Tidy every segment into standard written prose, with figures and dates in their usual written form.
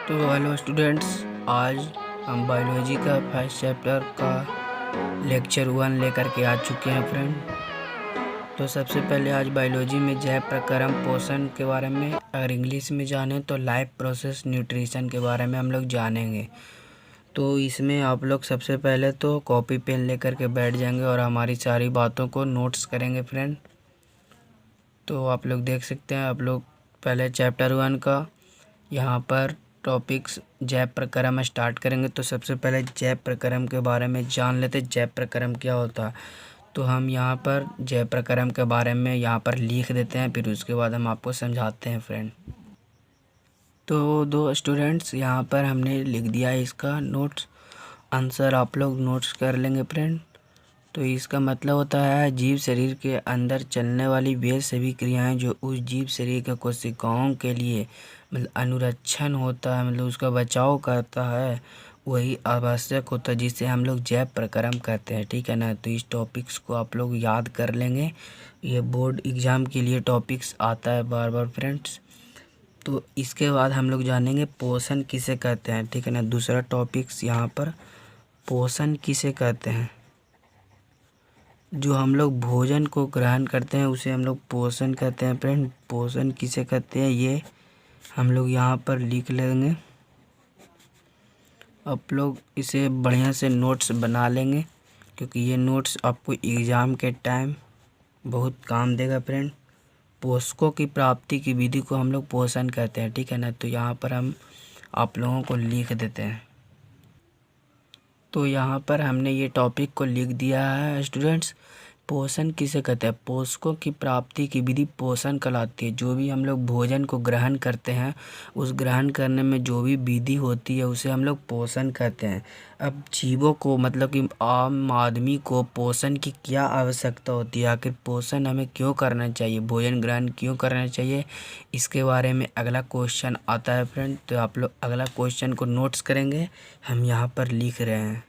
तो hello students, आज हम बायोलॉजी का फर्स्ट चैप्टर का लेक्चर 1 लेकर के आ चुके हैं फ्रेंड। तो सबसे पहले आज बायोलॉजी में जैव प्रक्रम पोषण के बारे में, अगर इंग्लिश में जाने तो लाइफ प्रोसेस न्यूट्रिशन के बारे में हम लोग जानेंगे। तो इसमें आप लोग सबसे पहले तो कॉपी पेन लेकर के बैठ जाएंगे और हमारी सारी बातों को नोट्स करेंगे फ्रेंड। तो आप लोग देख सकते हैं, आप लोग पहले चैप्टर 1 का यहाँ पर टॉपिक्स जैव प्रक्रम स्टार्ट करेंगे। तो सबसे पहले जैव प्रक्रम के बारे में जान लेते, जैव प्रक्रम क्या होता है। तो हम यहाँ पर जैव प्रक्रम के बारे में यहाँ पर लिख देते हैं, फिर उसके बाद हम आपको समझाते हैं फ्रेंड। तो दो स्टूडेंट्स यहाँ पर हमने लिख दिया है इसका नोट्स, आंसर आप लोग नोट्स कर लेंगे फ्रेंड। तो इसका मतलब होता है जीव शरीर के अंदर चलने वाली वे सभी क्रियाएं जो उस जीव शरीर के कोशिकाओं के लिए मतलब अनुरक्षण होता है, मतलब उसका बचाव करता है, वही आवश्यक होता है, जिसे हम लोग जैव प्रक्रम कहते हैं। ठीक है ना। तो इस टॉपिक्स को आप लोग याद कर लेंगे, ये बोर्ड एग्ज़ाम के लिए टॉपिक्स आता है बार बार फ्रेंड्स। तो इसके बाद हम लोग जानेंगे पोषण किसे कहते हैं। ठीक है ना। दूसरा टॉपिक्स यहाँ पर पोषण किसे कहते हैं। जो हम लोग भोजन को ग्रहण करते हैं उसे हम लोग पोषण कहते हैं फ्रेंड। पोषण किसे कहते हैं ये हम लोग यहाँ पर लिख लेंगे। आप लोग इसे बढ़िया से नोट्स बना लेंगे, क्योंकि ये नोट्स आपको एग्ज़ाम के टाइम बहुत काम देगा फ्रेंड। पोषकों की प्राप्ति की विधि को हम लोग पोषण कहते हैं। ठीक है ना। तो यहाँ पर हम आप लोगों को लिख देते हैं। तो यहाँ पर हमने ये टॉपिक को लिख दिया है स्टूडेंट्स। पोषण किसे कहते हैं। पोषकों की प्राप्ति की विधि पोषण कहलाती है। जो भी हम लोग भोजन को ग्रहण करते हैं, उस ग्रहण करने में जो भी विधि होती है उसे हम लोग पोषण कहते हैं। अब जीवों को मतलब कि आम आदमी को पोषण की क्या आवश्यकता होती है, आखिर पोषण हमें क्यों करना चाहिए, भोजन ग्रहण क्यों करना चाहिए, इसके बारे में अगला क्वेश्चन आता है फ्रेंड। तो आप लोग अगला क्वेश्चन को नोट्स करेंगे, हम यहाँ पर लिख रहे हैं।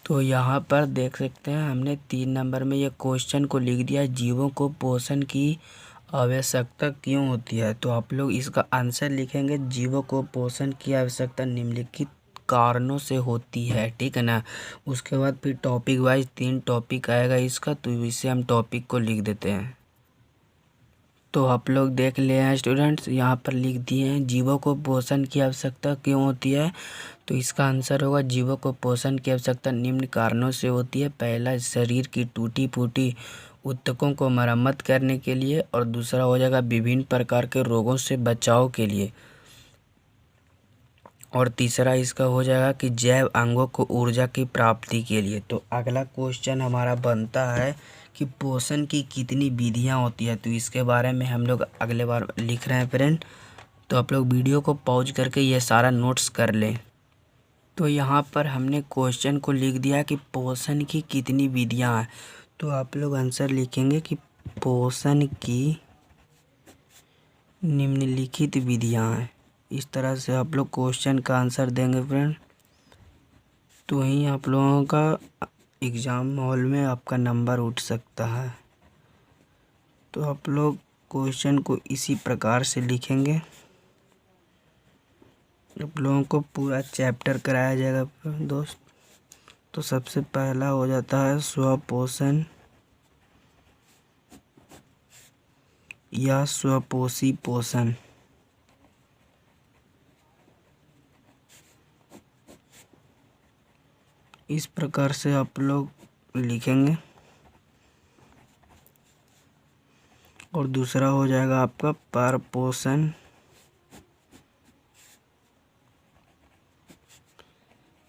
तो यहाँ पर देख सकते हैं हमने 3 नंबर में ये क्वेश्चन को लिख दिया, जीवों को पोषण की आवश्यकता क्यों होती है। तो आप लोग इसका आंसर लिखेंगे, जीवों को पोषण की आवश्यकता निम्नलिखित कारणों से होती है। ठीक है ना। उसके बाद फिर टॉपिक वाइज 3 टॉपिक आएगा इसका, तो इसे हम टॉपिक को लिख देते हैं। तो आप लोग देख ले हैं स्टूडेंट्स, यहाँ पर लिख दिए हैं जीवों को पोषण की आवश्यकता क्यों होती है। तो इसका आंसर होगा जीवों को पोषण की आवश्यकता निम्न कारणों से होती है। पहला, शरीर की टूटी फूटी ऊतकों को मरम्मत करने के लिए, और दूसरा हो जाएगा विभिन्न प्रकार के रोगों से बचाव के लिए, और तीसरा इसका हो जाएगा कि जैव अंगों को ऊर्जा की प्राप्ति के लिए। तो अगला क्वेश्चन हमारा बनता है कि पोषण की कितनी विधियां होती है। तो इसके बारे में हम लोग अगले बार लिख रहे हैं फ्रेंड। तो आप लोग वीडियो को पॉज करके ये सारा नोट्स कर लें। तो यहाँ पर हमने क्वेश्चन को लिख दिया कि पोषण की कितनी विधियां हैं। तो आप लोग आंसर लिखेंगे कि पोषण की निम्नलिखित विधियां हैं। इस तरह से आप लोग क्वेश्चन का आंसर देंगे फ्रेंड। तो ही आप लोगों का एग्ज़ाम हॉल में आपका नंबर उठ सकता है। तो आप लोग क्वेश्चन को इसी प्रकार से लिखेंगे। आप लोगों को पूरा चैप्टर कराया जाएगा दोस्त। तो सबसे पहला हो जाता है स्वपोषण या स्वपोषी पोषण। इस प्रकार से आप लोग लिखेंगे। और दूसरा हो जाएगा आपका परपोषण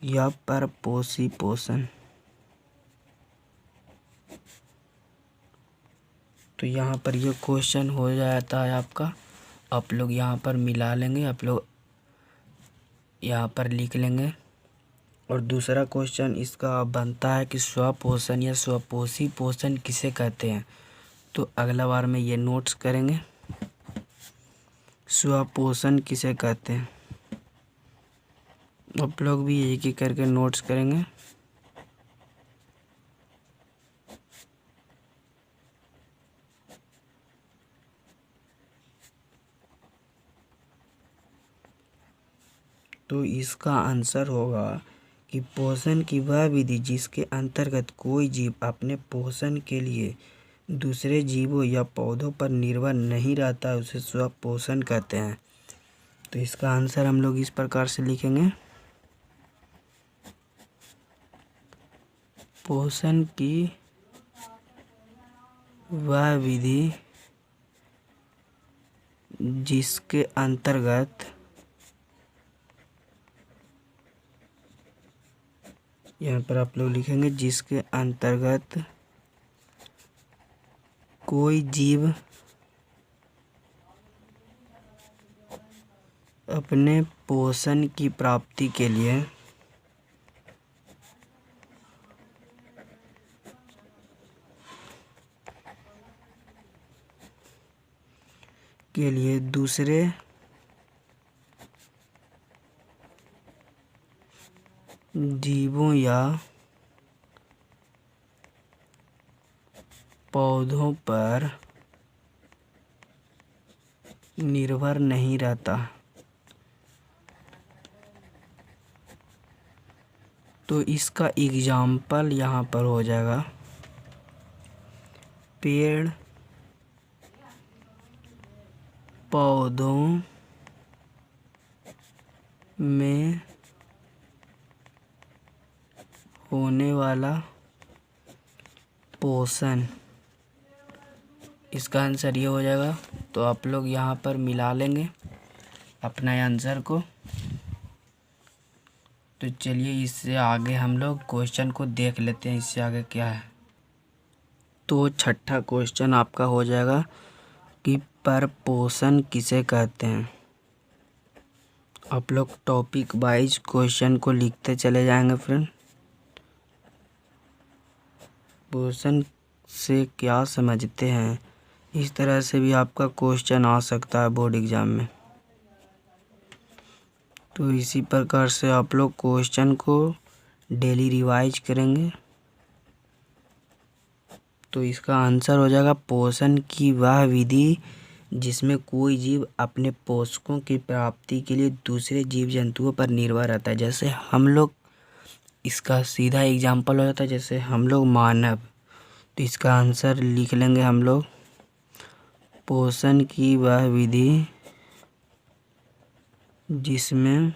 या परपोषी पोषण। तो यहाँ पर ये क्वेश्चन हो जाता है आपका, आप लोग यहाँ पर मिला लेंगे, आप लोग यहाँ पर लिख लेंगे। और दूसरा क्वेश्चन इसका बनता है कि स्वपोषण या स्वपोषी पोषण किसे कहते हैं। तो अगला बार में ये नोट्स करेंगे, स्वपोषण किसे कहते हैं। आप लोग भी एक ही करके नोट्स करेंगे। तो इसका आंसर होगा कि पोषण की वह विधि जिसके अंतर्गत कोई जीव अपने पोषण के लिए दूसरे जीवों या पौधों पर निर्भर नहीं रहता, उसे स्वपोषण कहते हैं। तो इसका आंसर हम लोग इस प्रकार से लिखेंगे, पोषण की वह विधि जिसके अंतर्गत यहाँ पर आप लोग लिखेंगे जिसके अंतर्गत कोई जीव अपने पोषण की प्राप्ति के लिए दूसरे जीवों या पौधों पर निर्भर नहीं रहता। तो इसका एग्जाम्पल यहाँ पर हो जाएगा, पेड़ पौधों में होने वाला पोषण। इसका आंसर ये हो जाएगा। तो आप लोग यहाँ पर मिला लेंगे अपना आंसर को। तो चलिए इससे आगे हम लोग क्वेश्चन को देख लेते हैं, इससे आगे क्या है। तो छठा क्वेश्चन आपका हो जाएगा कि परपोषण किसे कहते हैं। आप लोग टॉपिक वाइज क्वेश्चन को लिखते चले जाएंगे फ्रेंड। पोषण से क्या समझते हैं, इस तरह से भी आपका क्वेश्चन आ सकता है बोर्ड एग्जाम में। तो इसी प्रकार से आप लोग क्वेश्चन को डेली रिवाइज करेंगे। तो इसका आंसर हो जाएगा, पोषण की वह विधि जिसमें कोई जीव अपने पोषकों की प्राप्ति के लिए दूसरे जीव जंतुओं पर निर्भर रहता है। जैसे हम लोग, इसका सीधा एग्जाम्पल हो जाता है जैसे हम लोग मानव। तो इसका आंसर लिख लेंगे हम लोग, पोषण की वह विधि जिसमें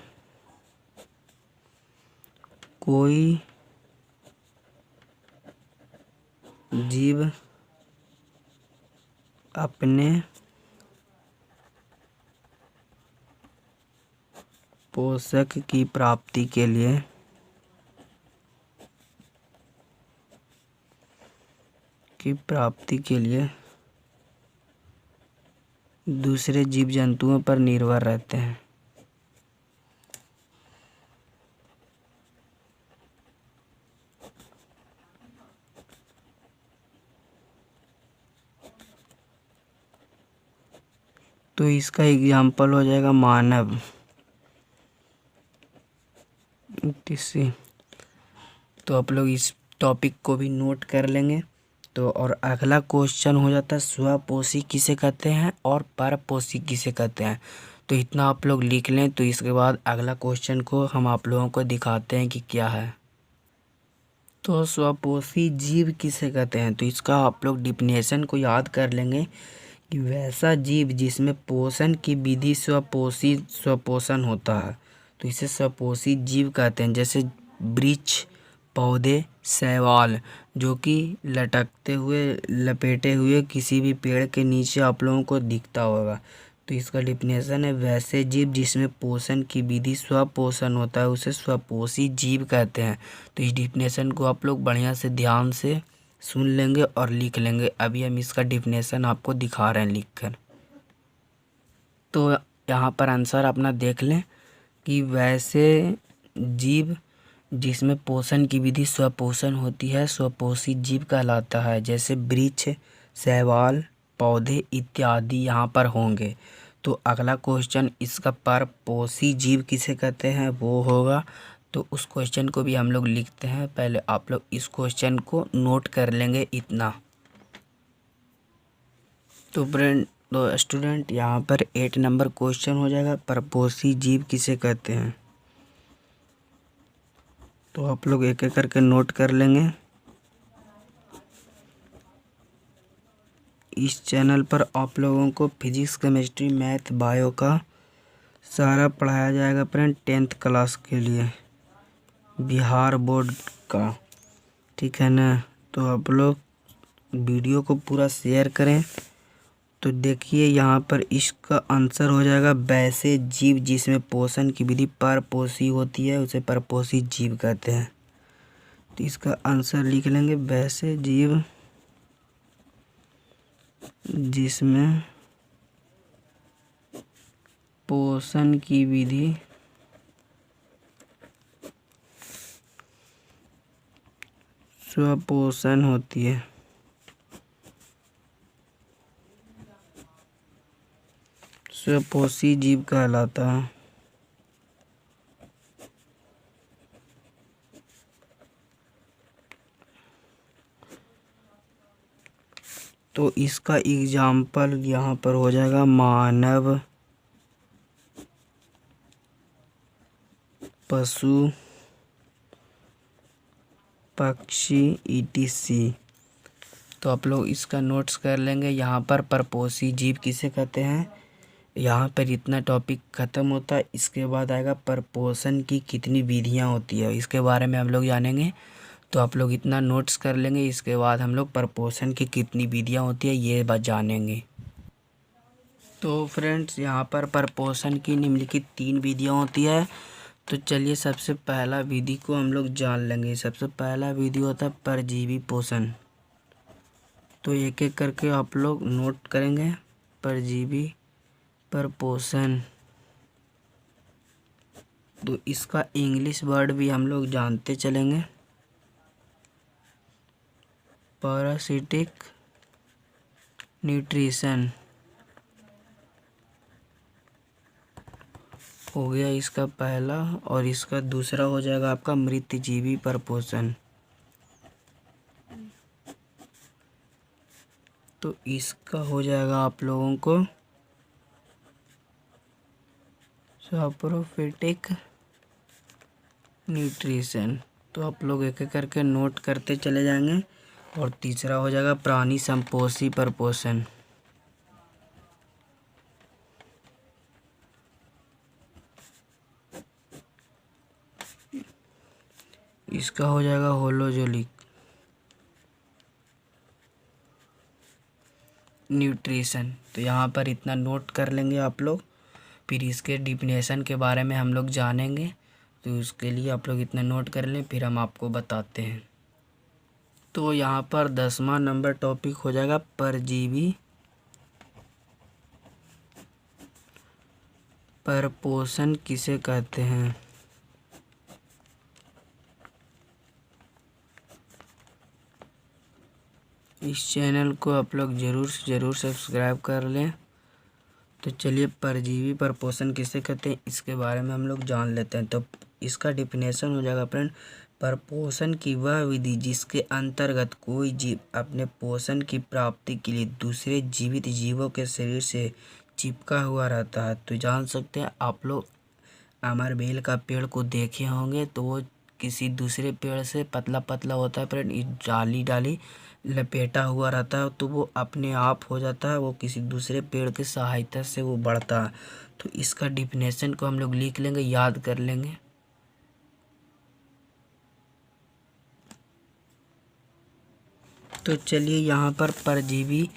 कोई जीव अपने पोषक की प्राप्ति के लिए दूसरे जीव जंतुओं पर निर्भर रहते हैं। तो इसका एग्जाम्पल हो जाएगा मानव। तो आप लोग इस टॉपिक को भी नोट कर लेंगे। तो और अगला क्वेश्चन हो जाता है, स्वपोषी किसे कहते हैं और परपोषी किसे कहते हैं। तो इतना आप लोग लिख लें। तो इसके बाद अगला क्वेश्चन को हम आप लोगों को दिखाते हैं कि क्या है। तो स्वपोषी जीव किसे कहते हैं, तो इसका आप लोग डिफिनेशन को याद कर लेंगे कि वैसा जीव जिसमें पोषण की विधि स्वपोषण होता है, तो इसे स्वपोषी जीव कहते हैं। जैसे वृक्ष, पौधे, शैवाल जो कि लटकते हुए लपेटे हुए किसी भी पेड़ के नीचे आप लोगों को दिखता होगा। तो इसका डिफिनेशन है, वैसे जीव जिसमें पोषण की विधि स्वपोषण होता है उसे स्वपोषी जीव कहते हैं। तो इस डिफिनेशन को आप लोग बढ़िया से ध्यान से सुन लेंगे और लिख लेंगे। अभी हम इसका डिफिनेशन आपको दिखा रहे हैं लिखकर। तो यहाँ पर आंसर अपना देख लें कि वैसे जीव जिसमें पोषण की विधि स्वपोषण होती है स्वपोषी जीव कहलाता है। जैसे वृक्ष, शैवाल, पौधे इत्यादि यहाँ पर होंगे। तो अगला क्वेश्चन इसका परपोषी जीव किसे कहते हैं वो होगा। तो उस क्वेश्चन को भी हम लोग लिखते हैं। पहले आप लोग इस क्वेश्चन को नोट कर लेंगे इतना। तो फ्रेंड, तो स्टूडेंट यहाँ पर 8 नंबर क्वेश्चन हो जाएगा, परपोषी जीव किसे कहते हैं। तो आप लोग एक एक करके नोट कर लेंगे। इस चैनल पर आप लोगों को फिजिक्स, केमिस्ट्री, मैथ, बायो का सारा पढ़ाया जाएगा फ्रेंड, 10th क्लास के लिए, बिहार बोर्ड का, ठीक है ना। तो आप लोग वीडियो को पूरा शेयर करें। तो देखिए यहाँ पर इसका आंसर हो जाएगा वैसे जीव जिसमें पोषण की विधि परपोषी होती है उसे परपोषी जीव कहते हैं। तो इसका आंसर लिख लेंगे, वैसे जीव जिसमें पोषण की विधि स्वपोषण होती है। स्वपोषी जीव कहलाता है। तो इसका एग्जाम्पल यहाँ पर हो जाएगा मानव, पशु, पक्षी, ETC। तो आप लोग इसका नोट्स कर लेंगे। यहाँ पर परपोषी जीव किसे कहते हैं, यहाँ पर इतना टॉपिक ख़त्म होता है। इसके बाद आएगा परपोषण की कितनी विधियाँ होती है, इसके बारे में हम लोग जानेंगे। तो आप लोग इतना नोट्स कर लेंगे। इसके बाद हम लोग परपोषण की कितनी विधियाँ होती है ये बात जानेंगे। तो फ्रेंड्स यहाँ पर परपोषण की निम्नलिखित 3 विधियाँ होती है। तो चलिए सबसे पहला विधि को हम लोग जान लेंगे। सबसे पहला विधि होता है परजीवी पोषण। तो एक एक करके आप लोग नोट करेंगे। परजीवी परपोषण, तो इसका इंग्लिश वर्ड भी हम लोग जानते चलेंगे, पैरासिटिक न्यूट्रिशन हो गया इसका पहला। और इसका दूसरा हो जाएगा आपका मृतजीवी परपोषण। तो इसका हो जाएगा आप लोगों को सैप्रोफिटिक न्यूट्रिशन। तो आप लोग एक एक करके नोट करते चले जाएंगे। और तीसरा हो जाएगा प्राणी संपोषी परपोषण। इसका हो जाएगा होलोजोलिक न्यूट्रिशन। तो यहाँ पर इतना नोट कर लेंगे आप लोग। फिर इसके डिफिनेशन के बारे में हम लोग जानेंगे। तो उसके लिए आप लोग इतना नोट कर लें, फिर हम आपको बताते हैं। तो यहाँ पर 10वां नंबर टॉपिक हो जाएगा परजीवी परपोषण किसे कहते हैं। इस चैनल को आप लोग ज़रूर से ज़रूर सब्सक्राइब कर लें। तो चलिए परजीवी परपोषण किसे कहते हैं इसके बारे में हम लोग जान लेते हैं। तो इसका डिफिनेशन हो जाएगा फ्रेंड, परपोषण की वह विधि जिसके अंतर्गत कोई जीव अपने पोषण की प्राप्ति के लिए दूसरे जीवित जीवों के शरीर से चिपका हुआ रहता है। तो जान सकते हैं आप लोग अमरबेल का पेड़ को देखे होंगे। तो वो किसी दूसरे पेड़ से पतला पतला होता है फ्रेंड, डाली लपेटा हुआ रहता है। तो वो अपने आप हो जाता है, वो किसी दूसरे पेड़ की सहायता से वो बढ़ता है। तो इसका डिफिनेशन को हम लोग लिख लेंगे, याद कर लेंगे। तो चलिए यहाँ पर परजीवी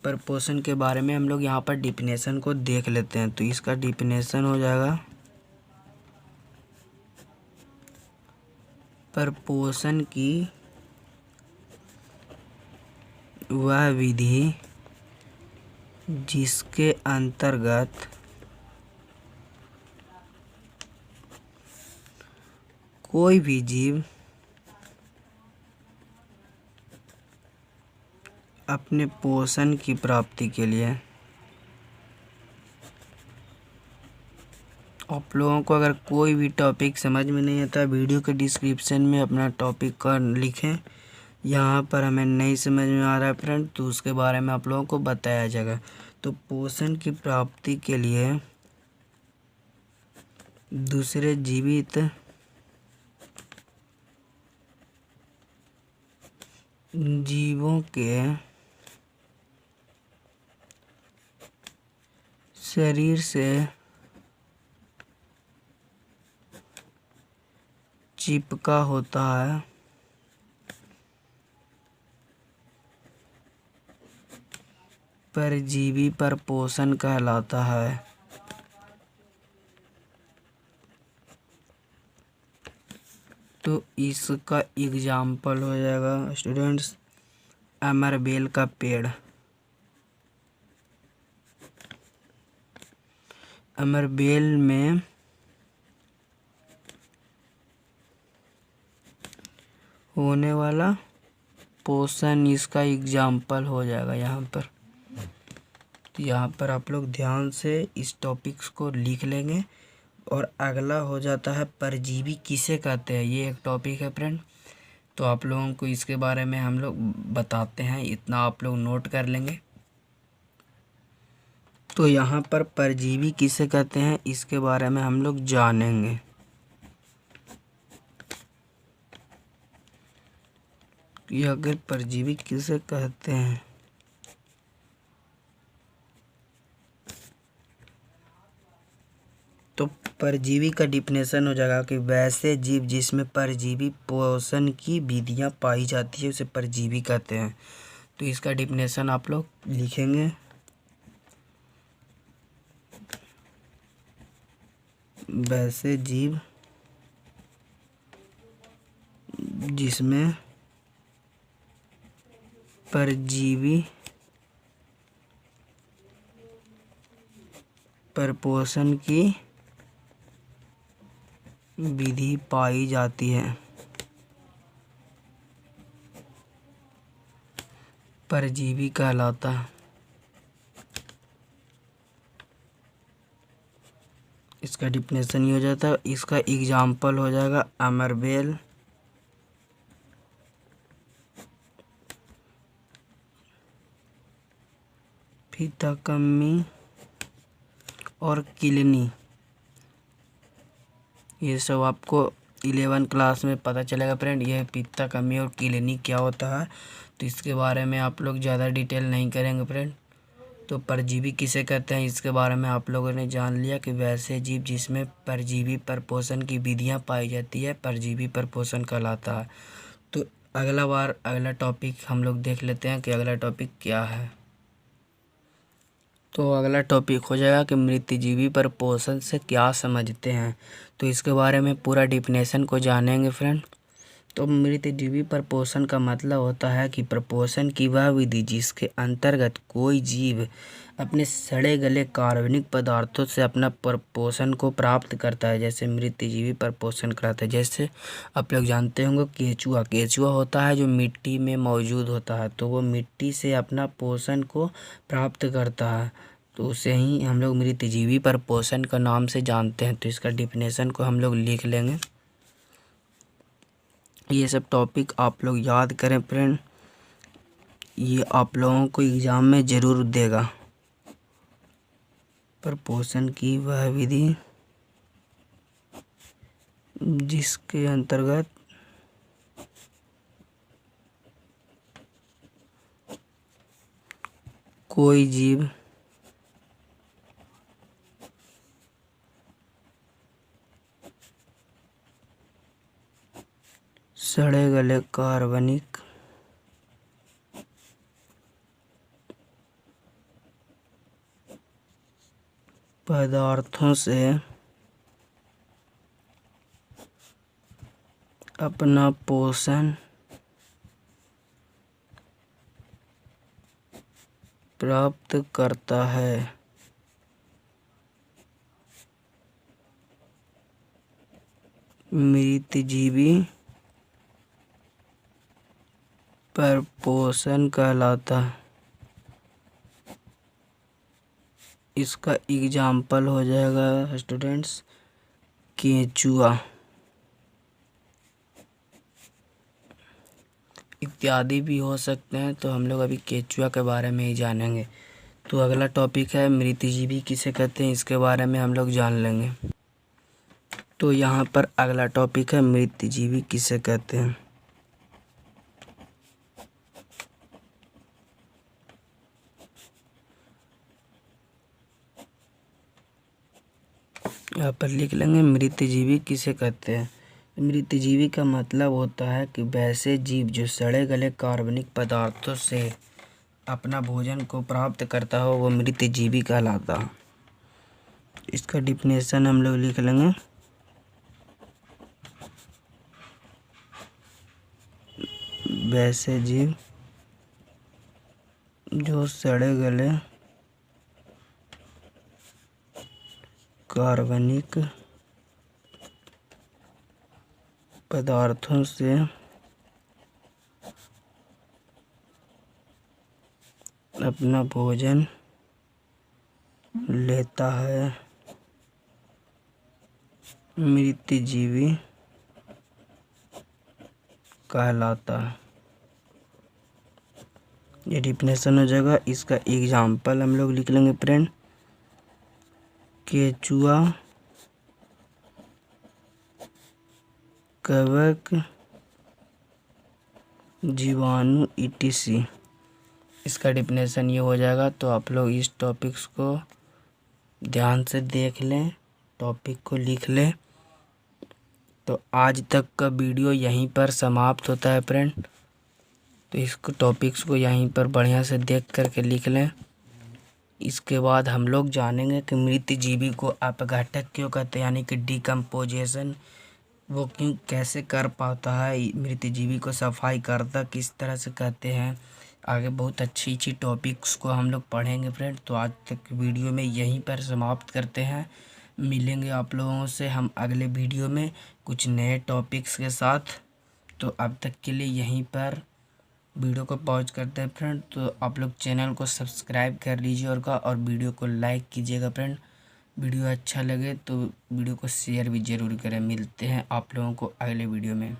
परपोषण के बारे में हम लोग यहाँ पर डिफिनेशन को देख लेते हैं। तो इसका डिफिनेशन हो जाएगा, परपोषण की वह विधि जिसके अंतर्गत कोई भी जीव अपने पोषण की प्राप्ति के लिए, आप लोगों को अगर कोई भी टॉपिक समझ में नहीं आता, वीडियो के डिस्क्रिप्शन में अपना टॉपिक का लिखें। यहाँ पर हमें नहीं समझ में आ रहा है फ्रेंड, तो उसके बारे में आप लोगों को बताया जाएगा। तो पोषण की प्राप्ति के लिए दूसरे जीवित जीवों के शरीर से चिपका होता है परजीवी परपोषण कहलाता है। तो इसका एग्जाम्पल हो जाएगा स्टूडेंट्स अमरबेल का पेड़। अमरबेल में होने वाला पोषण इसका एग्जाम्पल हो जाएगा यहाँ पर। तो यहाँ पर आप लोग ध्यान से इस टॉपिक्स को लिख लेंगे। और अगला हो जाता है परजीवी किसे कहते हैं, ये एक टॉपिक है फ्रेंड। तो आप लोगों को इसके बारे में हम लोग बताते हैं, इतना आप लोग नोट कर लेंगे। तो यहाँ पर परजीवी किसे कहते हैं इसके बारे में हम लोग जानेंगे। कि अगर परजीवी किसे कहते हैं, तो परजीवी का डिफिनेशन हो जाएगा कि वैसे जीव जिसमें परजीवी पोषण की विधियाँ पाई जाती है उसे परजीवी कहते हैं। तो इसका डिफिनेशन आप लोग लिखेंगे। वैसे जीव जिसमें परजीवी परपोषण की विधि पाई जाती है परजीवी कहलाता है। इसका डिफिनेशन ये हो जाता है। इसका एग्जाम्पल हो जाएगा अमरबेल, फीताकम्मी और किलनी। ये सब आपको 11 क्लास में पता चलेगा फ्रेंड। ये फीताकम्मी और किलनी क्या होता है, तो इसके बारे में आप लोग ज़्यादा डिटेल नहीं करेंगे फ्रेंड। तो परजीवी किसे कहते हैं इसके बारे में आप लोगों ने जान लिया कि वैसे जीव जिसमें परजीवी परपोषण की विधियाँ पाई जाती है परजीवी परपोषण कहलाता है। तो अगला टॉपिक हम लोग देख लेते हैं कि अगला टॉपिक क्या है। तो अगला टॉपिक हो जाएगा कि मृतजीवी परपोषण से क्या समझते हैं। तो इसके बारे में पूरा डिफिनेशन को जानेंगे फ्रेंड। तो मृतजीवी परपोषण का मतलब होता है कि परपोषण की वह विधि जिसके अंतर्गत कोई जीव अपने सड़े गले कार्बनिक पदार्थों से अपना परपोषण को प्राप्त करता है, जैसे मृतजीवी परपोषण कराता है। जैसे आप लोग जानते होंगे केचुआ होता है जो मिट्टी में मौजूद होता है, तो वो मिट्टी से अपना पोषण को प्राप्त करता है, तो उसे ही हम लोग मृतजीवी परपोषण का नाम से जानते हैं। तो इसका डिफिनेशन को हम लोग लिख लेंगे। ये सब टॉपिक आप लोग याद करें फ्रेंड, ये आप लोगों को एग्ज़ाम में ज़रूर देगा। परपोषण की वह विधि जिसके अंतर्गत कोई जीव सड़े गले कार्बनिक पदार्थों से अपना पोषण प्राप्त करता है। मृतजीवी परपोषण कहलाता है। इसका एग्जाम्पल हो जाएगा स्टूडेंट्स केंचुआ इत्यादि भी हो सकते हैं। तो हम लोग अभी केंचुआ के बारे में ही जानेंगे। तो अगला टॉपिक है मृतजीवी किसे कहते हैं, इसके बारे में हम लोग जान लेंगे। तो यहाँ पर अगला टॉपिक है मृतजीवी किसे कहते हैं। यहाँ पर लिख लेंगे मृतजीवी किसे कहते हैं। मृतजीवी का मतलब होता है कि वैसे जीव जो सड़े गले कार्बनिक पदार्थों से अपना भोजन को प्राप्त करता हो वो मृतजीवी कहलाता है। इसका डिफिनेशन हम लोग लिख लेंगे। वैसे जीव जो सड़े गले कार्बनिक पदार्थों से अपना भोजन लेता है मृतजीवी कहलाता है। ये डिफिनेशन हो जाएगा। इसका एग्जाम्पल हम लोग लिख लेंगे फ्रेंड। केचुआ, कवक, जीवाणु etc। इसका डिफिनेशन ये हो जाएगा। तो आप लोग इस टॉपिक्स को ध्यान से देख लें, टॉपिक को लिख लें। तो आज तक का वीडियो यहीं पर समाप्त होता है फ्रेंड। तो इसको टॉपिक्स को यहीं पर बढ़िया से देख करके लिख लें। इसके बाद हम लोग जानेंगे कि मृतजीवी को अपघटक क्यों कहते हैं, यानी कि डिकम्पोजिशन वो क्यों कैसे कर पाता है, मृतजीवी को सफाई करता किस तरह से कहते हैं। आगे बहुत अच्छी अच्छी टॉपिक्स को हम लोग पढ़ेंगे फ्रेंड। तो आज तक वीडियो में यहीं पर समाप्त करते हैं। मिलेंगे आप लोगों से हम अगले वीडियो में कुछ नए टॉपिक्स के साथ। तो अब तक के लिए यहीं पर वीडियो को पॉज करते हैं फ्रेंड। तो आप लोग चैनल को सब्सक्राइब कर लीजिएगा और वीडियो को लाइक कीजिएगा फ्रेंड। वीडियो अच्छा लगे तो वीडियो को शेयर भी ज़रूर करें। मिलते हैं आप लोगों को अगले वीडियो में।